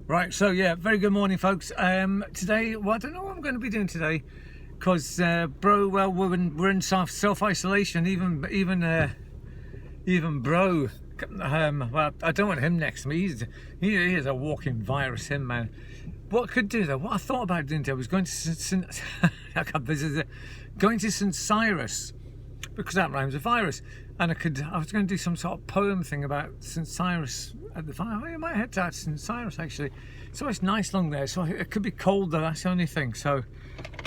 Right, so yeah, very good morning, folks. Today, well, I don't know what I'm going to be doing today, because well, we're in self-isolation. Even bro, well, I don't want him next to me. He is a walking virus, him, man. What I could do though, what I thought about doing today was going to St Cyrus, because that rhymes with virus, and I was going to do some sort of poem thing about St Cyrus at the fire. I might head to St Cyrus actually. So it's nice long there, so it could be cold though, that's the only thing. So,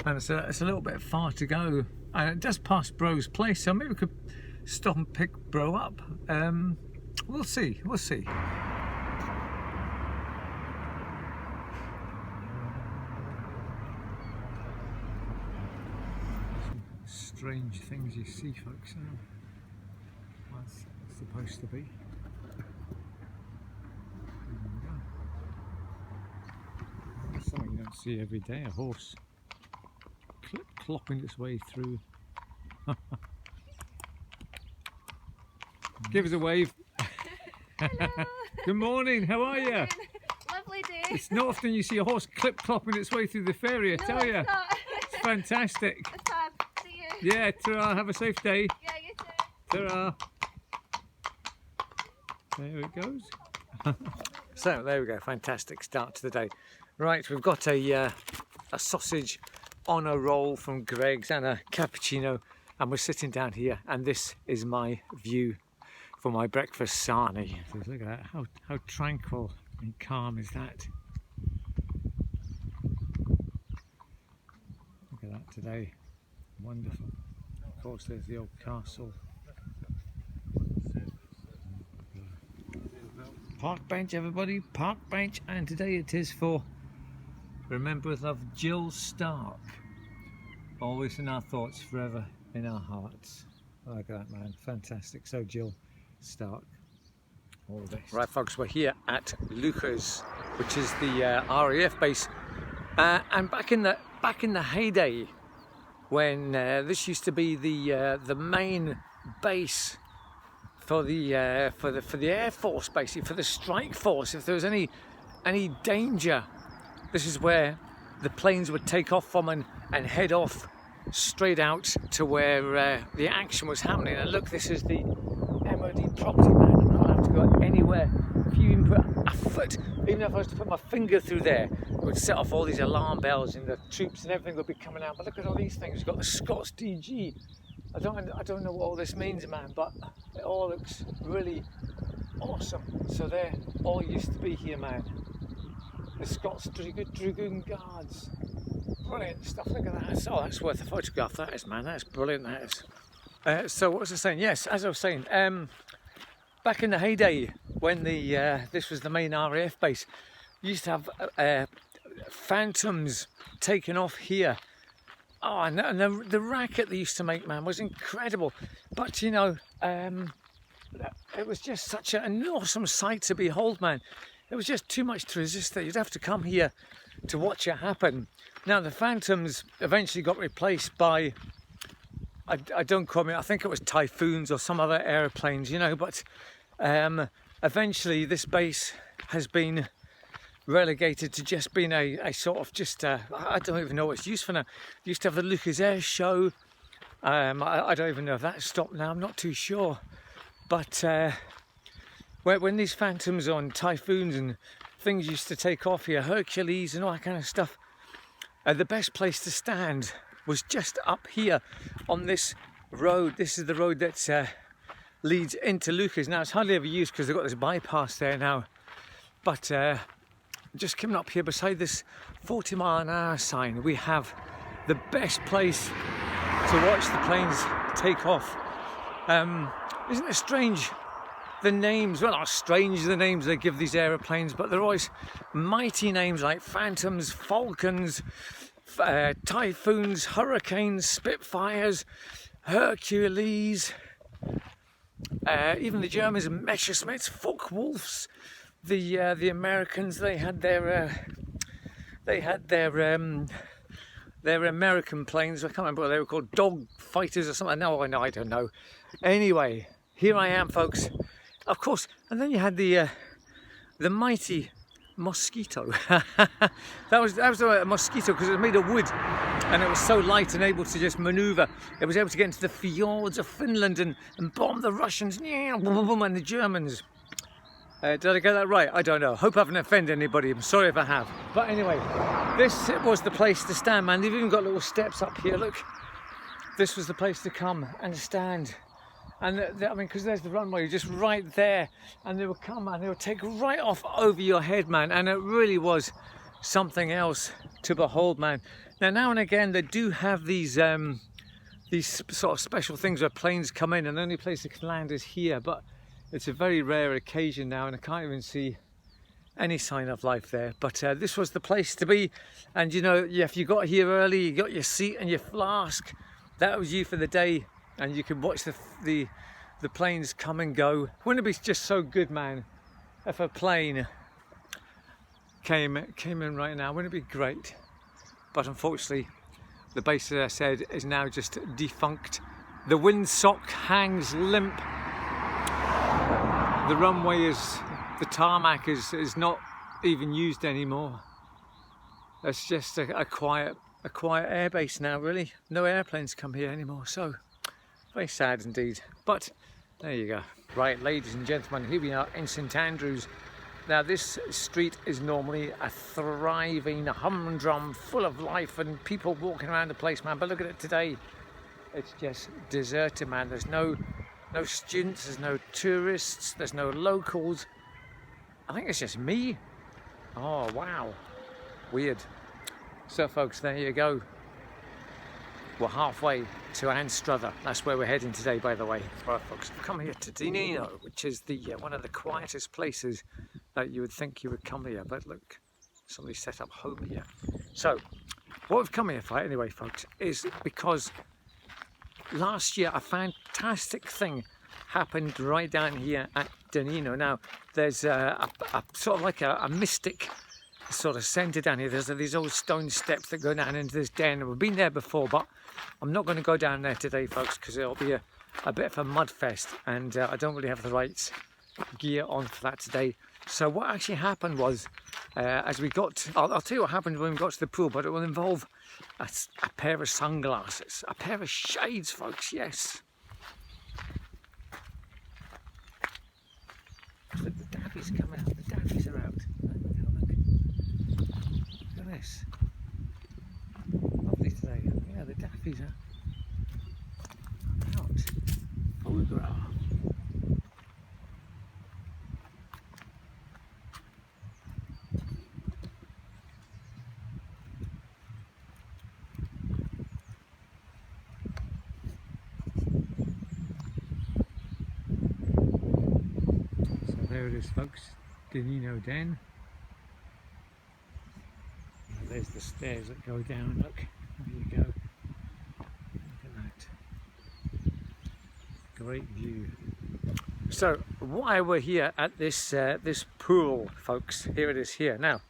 and it's a little bit far to go, and it does pass Bro's place, so maybe we could stop and pick Bro up. We'll see. Strange things you see, folks. What's supposed to be? Something you don't see every day. A horse clopping its way through. Give us a wave. Hello. Good morning. How are you? Lovely day. It's not often you see a horse clopping its way through the ferry, I tell you. It's fantastic. It's fab. See you. Yeah, ta-ra, have a safe day. Yeah, you too. Ta-ra. There it goes. So there we go, fantastic start to the day. Right, we've got a sausage on a roll from Greg's and a cappuccino, and we're sitting down here, and this is my view for my breakfast sarnie. So look at that, how tranquil and calm is that? Look at that today, wonderful. Of course there's the old castle. Park bench, everybody, park bench, and today it is for Remember with Love, Jill Stark. Always in our thoughts, forever in our hearts. Look at that, man, fantastic. So Jill Stark, all the best. Right, folks, we're here at Leuchars, which is the RAF base, and back in the heyday when this used to be the main base for the Air Force, basically for the strike force. If there was any danger, this is where the planes would take off from and head off straight out to where the action was happening. And look, this is the MOD property, man. I'm not allowed to go anywhere. If you even put a foot, even if I was to put my finger through there, it would set off all these alarm bells, and the troops and everything would be coming out. But look at all these things. We've got the Scots DG. I don't know what all this means, man, but it all looks really awesome. So they all used to be here, man. The Scots Dragoon Guards. Brilliant stuff, look at that. Oh, that's worth a photograph, that is, man. That's brilliant, that is. So what was I saying? Yes, as I was saying, back in the heyday when this was the main RAF base, you used to have Phantoms taken off here. Oh, and the racket they used to make, man, was incredible. But, you know, it was just such an awesome sight to behold, man. It was just too much to resist there. You'd have to come here to watch it happen. Now, the Phantoms eventually got replaced by, I don't quote me, I think it was Typhoons or some other aeroplanes, you know, but eventually this base has been relegated to just being a sort of just I don't even know what it's used for now. Used to have the Leuchars Air Show. I don't even know if that's stopped now. I'm not too sure. But when these Phantoms on Typhoons and things used to take off here, Hercules and all that kind of stuff, the best place to stand was just up here on this road. This is the road that leads into Leuchars. Now it's hardly ever used because they've got this bypass there now. But just coming up here beside this 40-mile-an-hour sign, we have the best place to watch the planes take off. Isn't it strange, the names, well, not strange the names they give these aeroplanes, but they're always mighty names like Phantoms, Falcons, Typhoons, Hurricanes, Spitfires, Hercules, even the Germans, Messerschmitts, Focke-Wulfs. The Americans, they had their American planes. I can't remember what they were called, dog fighters or something. No, I don't know. Anyway, here I am, folks. Of course, and then you had the mighty mosquito. that was a mosquito because it was made of wood, and it was so light and able to just manoeuvre. It was able to get into the fjords of Finland and bomb the Russians and the Germans. Did I get that right? I don't know. Hope I haven't offended anybody. I'm sorry if I have. But anyway, this was the place to stand, man. They've even got little steps up here. Look, this was the place to come and stand. And I mean, because there's the runway just right there, and they would come and they would take right off over your head, man. And it really was something else to behold, man. Now and again, they do have these sort of special things where planes come in, and the only place they can land is here. But it's a very rare occasion now, and I can't even see any sign of life there. But this was the place to be. And you know, if you got here early, you got your seat and your flask, that was you for the day. And you can watch the planes come and go. Wouldn't it be just so good, man, if a plane came in right now? Wouldn't it be great? But unfortunately, the base, as I said, is now just defunct. The windsock hangs limp. The runway the tarmac is not even used anymore. It's just a quiet airbase now, really. No airplanes come here anymore, so very sad indeed. But there you go. Right, ladies and gentlemen, here we are in St Andrews. Now this street is normally a thriving humdrum, full of life and people walking around the place, man. But look at it today. It's just deserted, man. There's no students, there's no tourists, there's no locals. I think it's just me. Oh wow, weird. So folks, there you go. We're halfway to Anstruther. That's where we're heading today, by the way. Right, folks, I've come here to Dinino, which is the one of the quietest places that you would think you would come here. But look, somebody set up home here. So, what we've come here for, anyway, folks, is because last year a fantastic thing happened right down here at Dinino. Now, there's a sort of like a mystic sort of centre down here. There's these old stone steps that go down into this den. We've been there before, but I'm not going to go down there today, folks, because it'll be a bit of a mud fest, and I don't really have the right gear on for that today. So what actually happened was, as we got, I'll tell you what happened when we got to the pool, but it will involve a pair of sunglasses, a pair of shades, folks, yes. The dappies coming out, the dappies are out. Look at this. Lovely today. Yeah, the dappies are out. Photograph. So there it is, folks. Dinino Den. There's the stairs that go down. Look, there you go. Look at that. Great view. So, why we're here at this this pool, folks? Here it is here. Now,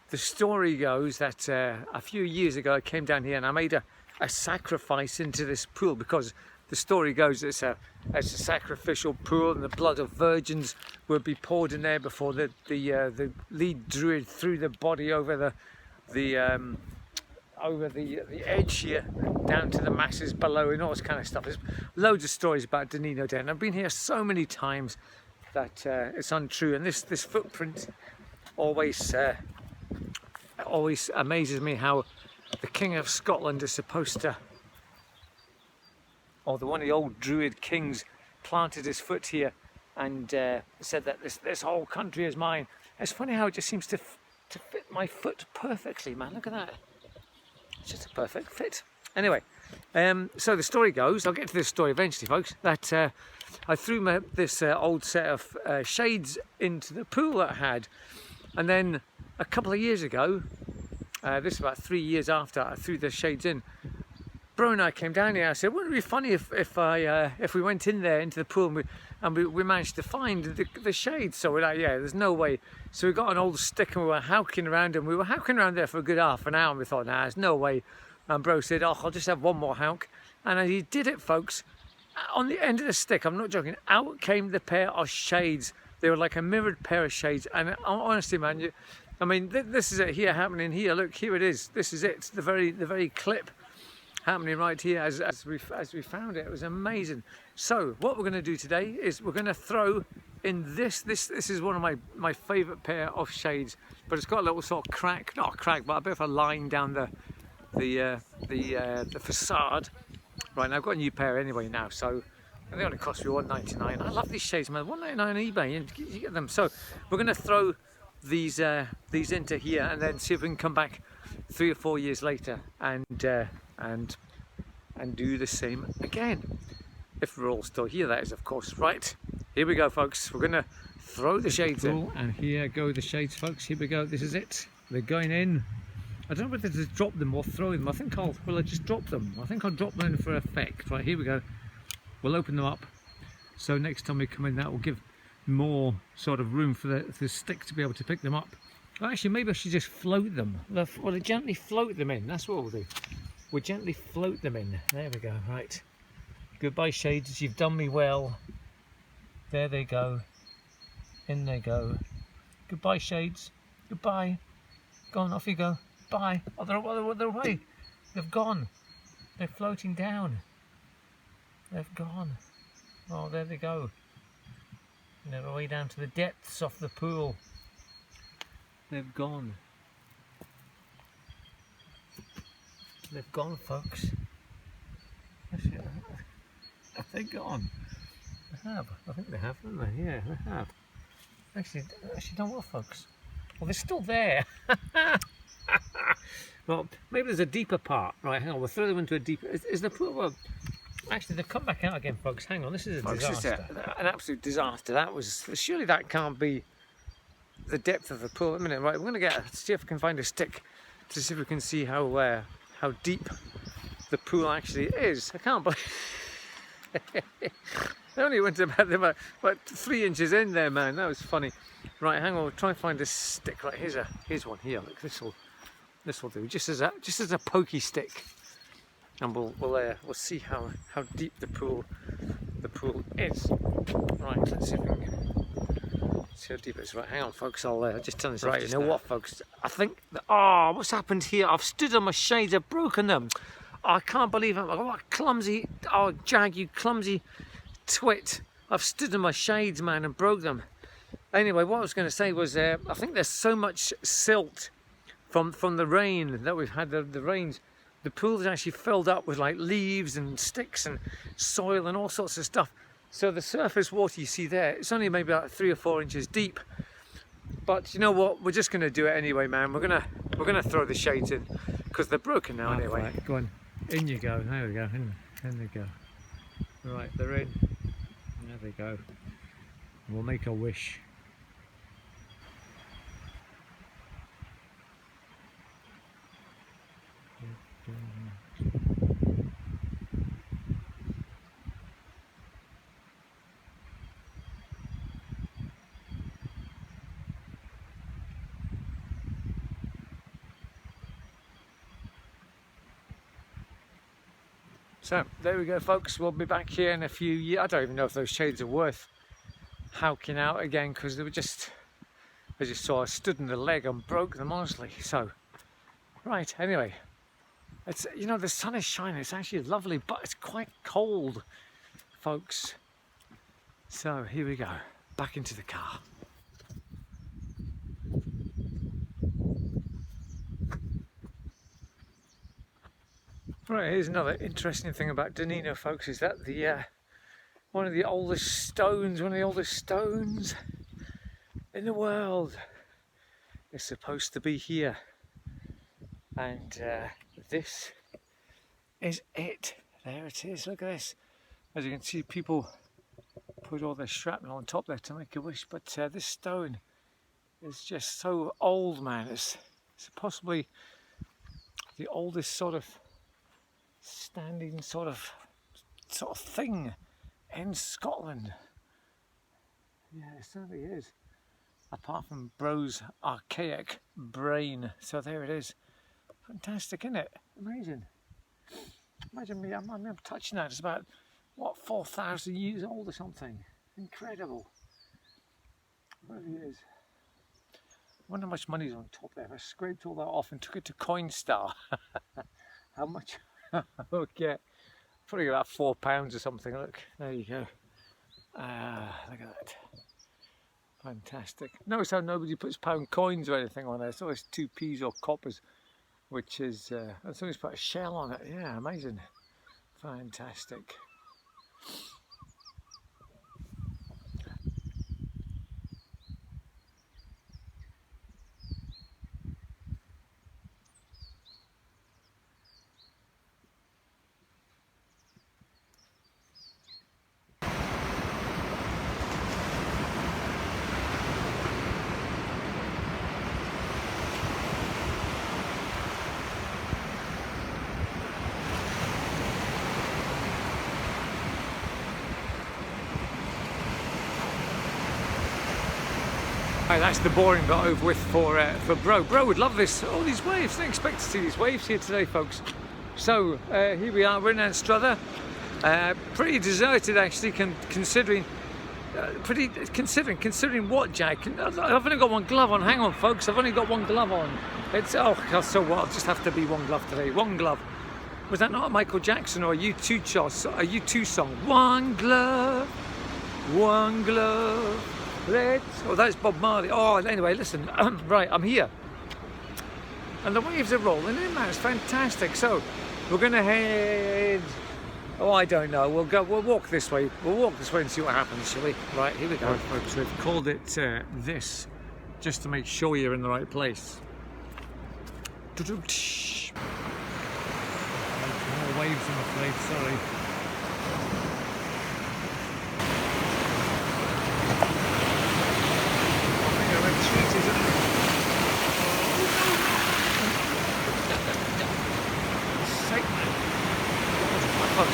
the story goes that a few years ago I came down here and I made a sacrifice into this pool, because the story goes it's a sacrificial pool, and the blood of virgins would be poured in there before the lead druid threw the body over the edge here down to the masses below, and all this kind of stuff. There's loads of stories about Dinino Den. I've been here so many times that it's untrue, and this footprint always amazes me, how the King of Scotland is supposed to, or one of the old Druid kings, planted his foot here and said that this whole country is mine. It's funny how it just seems to fit my foot perfectly, man. Look at that. It's just a perfect fit. Anyway, so the story goes, I'll get to this story eventually, folks, that I threw this old set of shades into the pool that I had. And then a couple of years ago, this is about 3 years after I threw the shades in, Bro and I came down here. I said, wouldn't it be funny if we went in there into the pool and we managed to find the shades? So we're like, yeah, there's no way. So we got an old stick and we were howking around, and we were howking around there for a good half an hour, and we thought, nah, there's no way. And Bro said, oh, I'll just have one more howk. And he did it, folks. On the end of the stick, I'm not joking, out came the pair of shades They were like a mirrored pair of shades, and honestly, man, I mean, this is it here happening here. Look, here it is. This is it. The very clip happening right here as we found it. It was amazing. So what we're going to do today is we're going to throw in this is one of my favourite pair of shades, but it's got a little sort of crack, not a crack, but a bit of a line down the facade. Right, now I've got a new pair anyway now, so they only cost me $1.99. I love these shades, man. $1.99 on eBay, and you get them. So we're going to throw these into here, and then see if we can come back 3 or 4 years later and do the same again. If we're all still here, that is, of course. Right, here we go, folks. We're going to throw the shades in. And here go the shades, folks. Here we go. This is it. They're going in. I don't know whether to drop them or throw them. I think I'll just drop them. I think I'll drop them in for effect. Right, here we go. We'll open them up. So next time we come in, that will give more sort of room for the stick to be able to pick them up. Well, actually, maybe I should just float them. We'll gently float them in. That's what we'll do. We'll gently float them in. There we go. Right. Goodbye, shades. You've done me well. There they go. In they go. Goodbye, shades. Goodbye. Go on, off you go. Bye. Oh, they're away. They've gone. They're floating down. They've gone. Oh, there they go. And they're away down to the depths of the pool. They've gone. They've gone, folks. Have they gone? They have. I think they have, haven't they? Yeah, they have. Actually, don't what, folks? Well, they're still there. Well, maybe there's a deeper part. Right, hang on. We'll throw them into a deeper. Is the pool? Well, actually, they've come back out again, folks. Hang on. This is a disaster. An absolute disaster. That was. Surely that can't be the depth of the pool. A minute, right? We're going to see if we can find a stick to see if we can see how deep the pool actually is. I can't believe. They only went about 3 inches in there, man. That was funny. Right, hang on. We'll try and find a stick. Right, here's one here. Look, this will do. Just as a pokey stick, and we'll see how deep the pool is. Right, let's see if we can see how deep it is. Right, hang on, folks. I'll just turn this off. Right, you know what, folks? I think what's happened here? I've stood on my shades. I've broken them. I can't believe it. Oh, clumsy. Oh, Jag, you clumsy twit. I've stood on my shades, man, and broke them. Anyway, what I was going to say was I think there's so much silt from the rain that we've had, the rains. The pool is actually filled up with like leaves and sticks and soil and all sorts of stuff. So the surface water you see there, it's only maybe about 3 or 4 inches deep. But you know what? We're just going to do it anyway, man. We're gonna throw the shades in because they're broken now anyway. Right, go on. In you go. There we go. In they go. Right, they're in. There they go. We'll make a wish. So there we go, folks. We'll be back here in a few years. I don't even know if those shades are worth howking out again, because they were just, as you saw, I stood in the leg and broke them, honestly. So, right, anyway, it's, you know, the sun is shining. It's actually lovely, but it's quite cold, folks. So here we go, back into the car. Right, here's another interesting thing about Danino, folks, is that the one of the oldest stones in the world is supposed to be here, and this is it. There it is. Look at this. As you can see, people put all their shrapnel on top there to make a wish, but this stone is just so old, man. It's possibly the oldest sort of standing sort of thing in Scotland. Yeah, it certainly is. Apart from Bro's archaic brain. So there it is. Fantastic, isn't it? Amazing. Imagine me, I'm touching that. It's about, what, 4,000 years old or something. Incredible. There he is. I wonder how much money's on top there. If I scraped all that off and took it to Coinstar, how much I would get? Probably about £4 or something. Look, there you go. Look at that. Fantastic. Notice how nobody puts pound coins or anything on there. It's always 2p's or coppers, which is, that's always put a shell on it. Yeah, amazing. Fantastic. Right, that's the boring bit over with for Bro. Bro would love this. All these waves. Didn't expect to see these waves here today, folks. So here we are. We're in Anstruther. Pretty deserted, actually, considering. Considering what, Jack? I've only got one glove on. Hang on, folks. I've only got one glove on. It's so what? I'll just have to be one glove today. One glove. Was that not a Michael Jackson or a U2 song? One glove. One glove. Oh, that's Bob Marley. Oh, anyway, listen. Right, I'm here, and the waves are rolling in, man. It's fantastic. So we're gonna head. Oh, I don't know. We'll walk this way. We'll walk this way and see what happens, shall we? Right, here we go. Right, folks, we've called it this, just to make sure you're in the right place. More waves, I'm afraid. Sorry.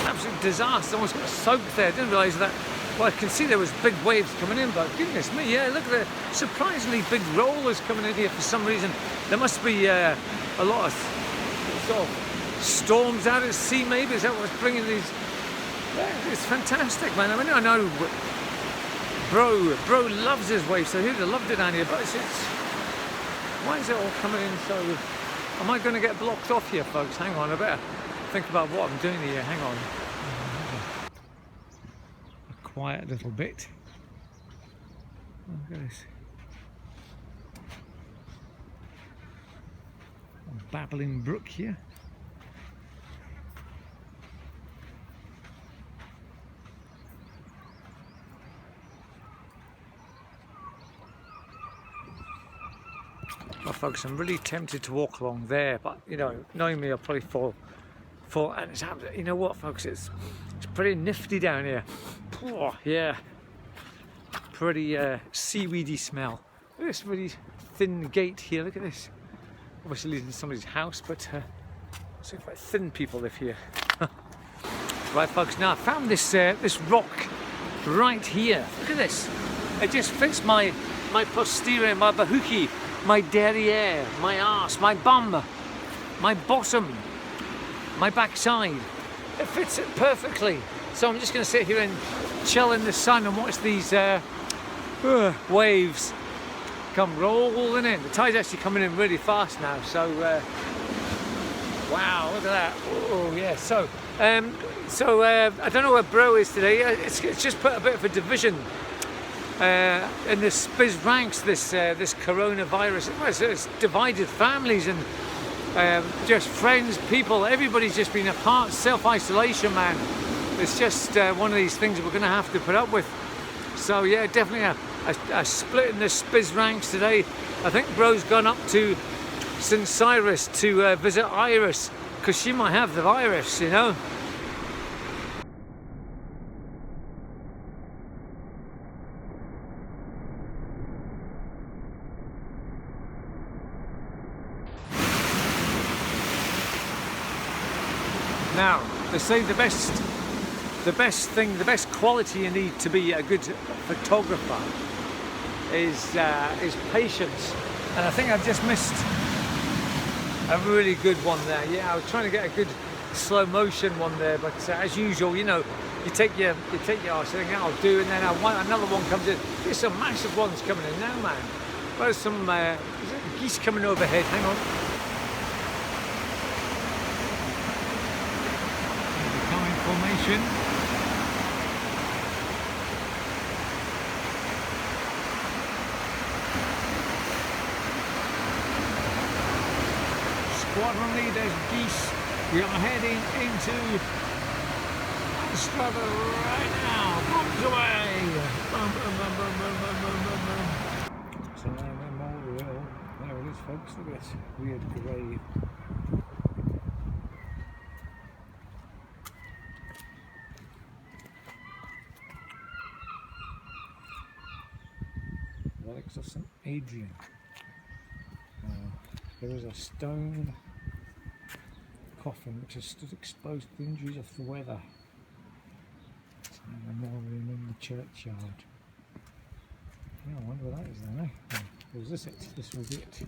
Absolute disaster, almost got soaked there. Didn't realise that. Well, I can see there was big waves coming in, but goodness me, yeah, look at the surprisingly big rollers coming in here for some reason. There must be a lot of sort of storms out at sea, maybe. Is that what's bringing these? Yeah, it's fantastic, man. I mean, I know Bro loves his waves, so he'd have loved it down here, but it's why is it all coming in so? Am I going to get blocked off here, folks? Hang on, I better think about what I'm doing here. Hang on. A quiet little bit. Look at this. A babbling brook here. Well, folks, I'm really tempted to walk along there, but you know, knowing me, I'll probably fall. And it's, you know what, folks, it's pretty nifty down here. Oh, yeah, pretty seaweedy smell. Look at this really thin gate here. Look at this. Obviously leading to somebody's house, but so quite thin people live here. Right, folks. Now I found this this rock right here. Look at this. It just fits my posterior, my bahuki, my derriere, my arse, my bum, my bottom, my backside. It fits it perfectly. So I'm just going to sit here and chill in the sun and watch these waves come rolling in. The tide's actually coming in really fast now. So wow, look at that. Oh yeah. So I don't know where Bro is today. It's just put a bit of a division in the Spiz ranks. This coronavirus. It's divided families and just friends, people. Everybody's just been apart. Self-isolation, man. It's just one of these things that we're going to have to put up with. So yeah, definitely a split in the Spiz ranks today. I think Bro's gone up to St. Cyrus to visit Iris, because she might have the virus, you know. Now, they say the best quality you need to be a good photographer is patience. And I think I've just missed a really good one there. Yeah, I was trying to get a good slow motion one there, but as usual, you know, you take your arse, and I'll do, and then another one comes in. There's some massive ones coming in now, man. There's some geese coming overhead. Hang on. Becoming formation. Squadron leaders, geese. We are heading into Anstruther right now. Bombs away! Boom, boom, boom, boom, boom, boom, boom, boom, boom. So memorial. There it is, folks. Look at this weird grave. Relics of St. Adrian. There is a stone coffin which has stood exposed to the injuries of the weather. It's a memorial in the churchyard. Yeah, I wonder where that is then, eh? Oh, was this it? This will be it.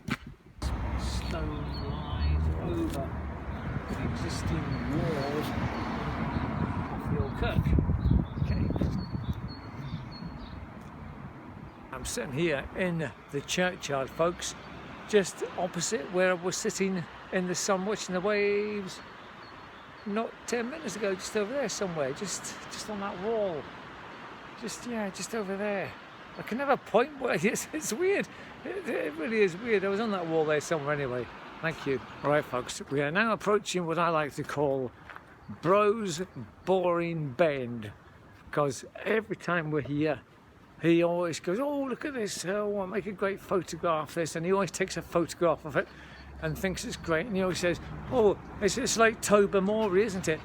Stone lies over the existing walls of the old kirk. Okay. I'm sitting here in the churchyard, folks, just opposite where I was sitting in the sun watching the waves not 10 minutes ago, just over there somewhere, just on that wall, just over there. I can never point where it's weird, it really is weird. I was on that wall there somewhere anyway. Thank you. Alright folks, we are now approaching what I like to call Bro's Boring Bend, because every time we're here he always goes, oh look at this, oh I'll make a great photograph of this, and he always takes a photograph of it and thinks it's great, and he always says, oh it's like Tobermory, isn't it?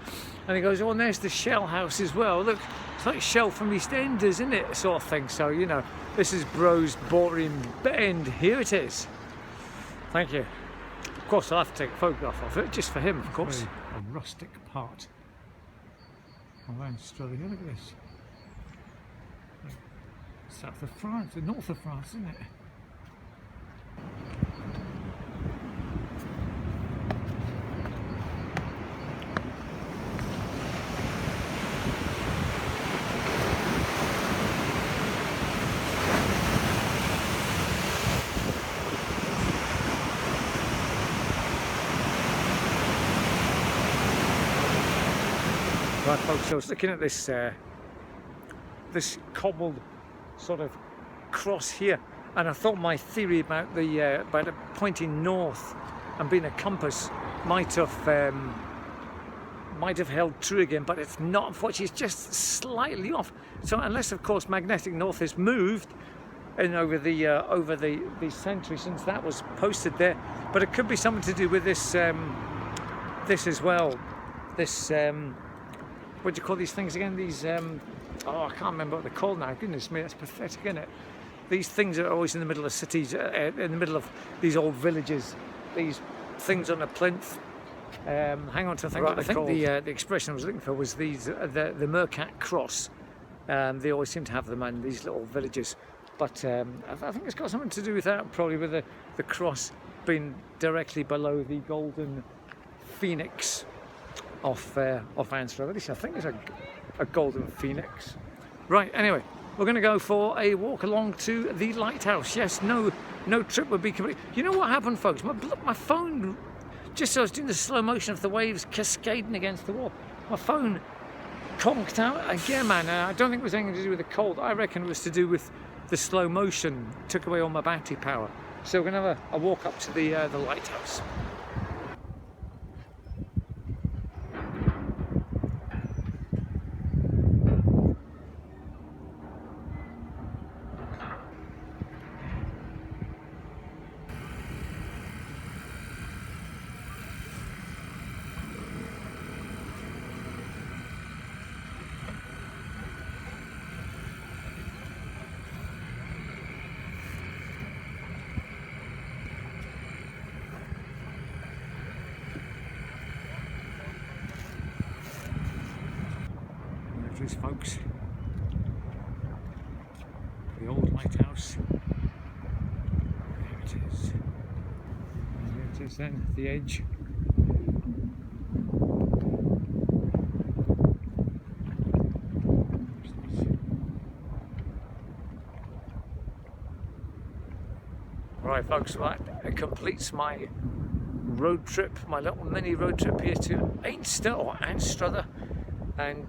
And he goes, oh and there's the Shell House as well, look, it's like Shell from EastEnders, isn't it, sort of thing. So you know, this is Bro's Boring Bend, here it is. Thank you. Of course I'll have to take a photograph of it, just for him of course. A rustic part of Anstruther. Look at this. South of France, the north of France, isn't it? Right folks, I was looking at this this cobbled sort of cross here, and I thought my theory about it pointing north and being a compass might have held true again, but it's not. Unfortunately, it's just slightly off. So unless of course magnetic north has moved in over the century since that was posted there, but it could be something to do with this this as well. This what do you call these things again? These oh, I can't remember what they're called now. Goodness me, that's pathetic, isn't it? These things are always in the middle of cities, in the middle of these old villages. These things on a plinth. Hang on to think what they're called. The expression I was looking for was these the Mercat cross. They always seem to have them in these little villages. But I think it's got something to do with that, probably with the cross being directly below the golden phoenix of Anstruther. At least I think it's a golden phoenix. Right, anyway, we're going to go for a walk along to the lighthouse. Yes, no trip would be complete. You know what happened, folks? My phone, just as I was doing the slow motion of the waves cascading against the wall, my phone conked out again, man. I don't think it was anything to do with the cold. I reckon it was to do with the slow motion. Took away all my battery power. So we're going to have a walk up to the lighthouse. Folks, the old lighthouse. There it is. And there it is then, the edge. Right folks, right, it completes my road trip, my little mini road trip here to Anstruther, and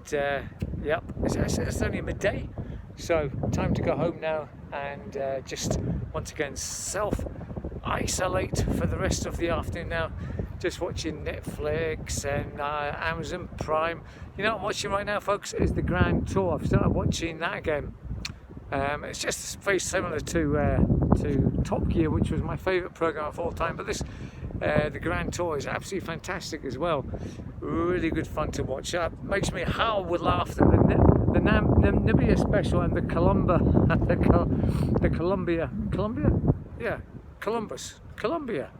yep, it's only midday, so time to go home now and just once again self-isolate for the rest of the afternoon now, just watching Netflix and Amazon Prime. You know what I'm watching right now folks is the Grand Tour. I've started watching that again. It's just very similar to Top Gear, which was my favourite programme of all time, but this the Grand Tour is absolutely fantastic as well. Really good fun to watch. Makes me howl with laughter. The Namibia special and the Columbia, Columbia.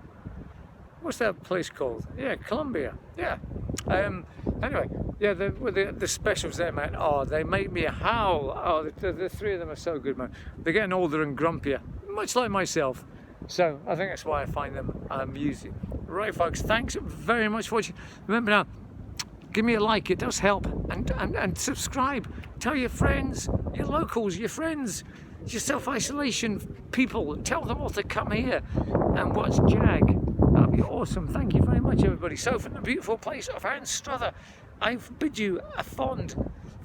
What's that place called? Yeah, Columbia. Yeah. Anyway, yeah, the specials there, man. Oh, they make me howl. Oh, the three of them are so good, man. They're getting older and grumpier, much like myself. So I think that's why I find them amusing. Right, folks. Thanks very much for watching. Remember now, give me a like. It does help, and subscribe. Tell your friends, your locals, your friends, your self-isolation people. Tell them all to come here and watch Jag. That'd be awesome. Thank you very much, everybody. So from the beautiful place of Anstruther, I bid you a fond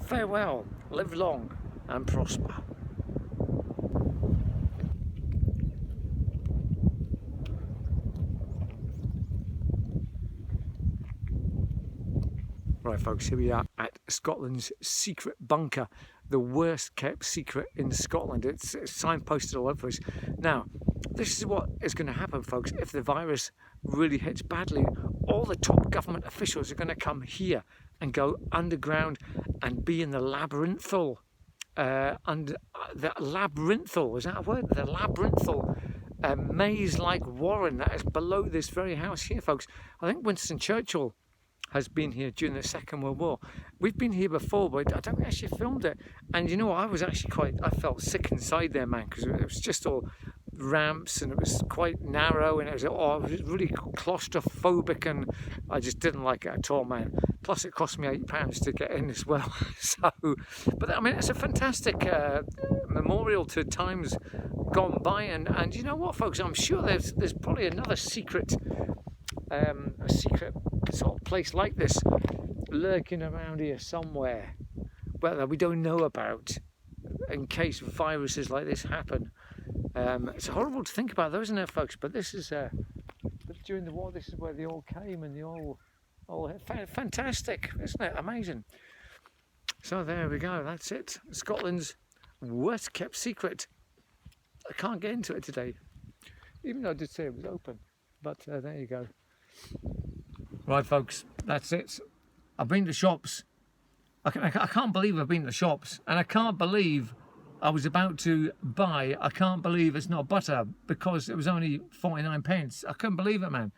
farewell. Live long and prosper. Right folks, here we are at Scotland's secret bunker, the worst kept secret in Scotland. It's signposted all over us. Now, this is what is going to happen folks if the virus really hits badly. All the top government officials are going to come here and go underground and be in the labyrinthal, is that a word? The labyrinthal maze-like warren that is below this very house here folks. I think Winston Churchill has been here during the Second World War. We've been here before, but I don't actually filmed it. And you know what, I was actually I felt sick inside there, man, because it was just all ramps and it was quite narrow and it was really claustrophobic and I just didn't like it at all, man. Plus it cost me £8 to get in as well. So, but I mean, it's a fantastic memorial to times gone by, and you know what folks, I'm sure there's probably another secret sort of place like this lurking around here somewhere, but that we don't know about, in case viruses like this happen. It's horrible to think about though, isn't it folks? But this is during the war, this is where they all came and they all fantastic, isn't it? Amazing. So there we go, that's it. Scotland's worst kept secret. I can't get into it today, even though I did say it was open, but there you go. Right folks, that's it. I've been to shops. I can't believe I've been to shops, and I can't believe I was about to buy, I can't believe it's not butter, because it was only 49p. I couldn't believe it, man.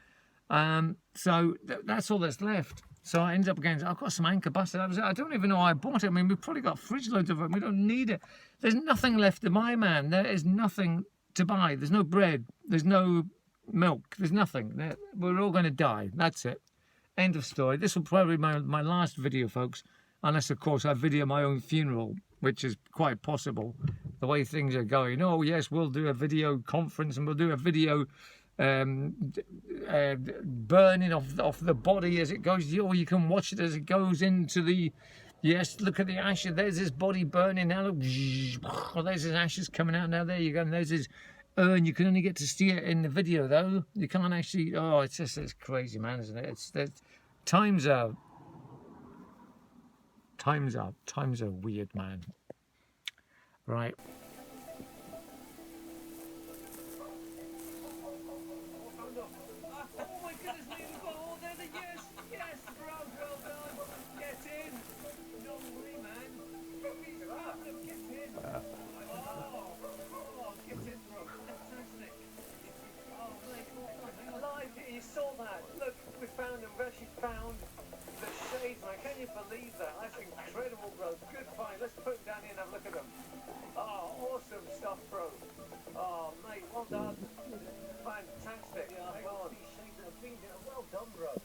So that's all that's left. So I ended up again, I've got some Anchor butter. I don't even know why I bought it. I mean, we've probably got fridge loads of it. We don't need it. There's nothing left to buy, man. There is nothing to buy. There's no bread. There's no milk. There's nothing. We're all going to die. That's it. End of story. This will probably be my last video, folks. Unless, of course, I video my own funeral, which is quite possible. The way things are going. Oh, yes, we'll do a video conference and we'll do a video burning of the body as it goes. Oh, you can watch it as it goes into the... Yes, look at the ashes. There's his body burning now. Look, oh, there's his ashes coming out now. There you go. And there's his urn. You can only get to see it in the video, though. You can't actually... Oh, it's crazy, man, isn't it? Times are weird, man. Right. Can you believe that? That's incredible, bro. Good find. Let's put them down here and have a look at them. Oh, awesome stuff, bro. Oh, mate, well done. Fantastic. Hang on. Well done, bro.